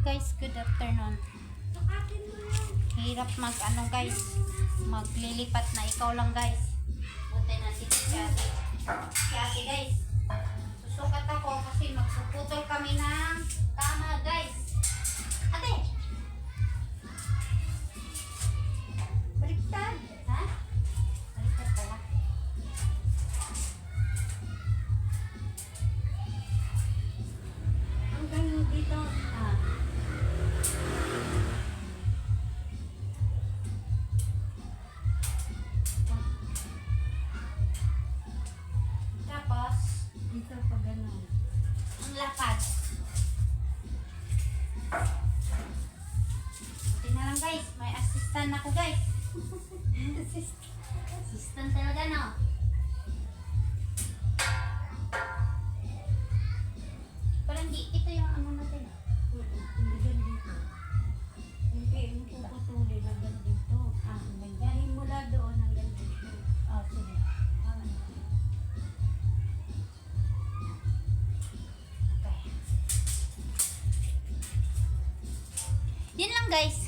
Guys, good afternoon. Hirap mag ano guys, maglilipat na ikaw lang guys. Buti na si ate. Si ate guys. Susukat ako kasi magsuputol kami ng kama guys. Ate! Baliktad! Ha? Baliktad pala. Hanggang dito. Tapos, Dito pa gano'n. ang lapad. Buti na lang guys, may assistant ako guys. Assistant talaga no. Parang di ito yung ano natin. Hanggang dito. Hindi mo puputuli hanggang dito. Dahil mula doon hanggang dito. Sige. Okay. Yan lang guys.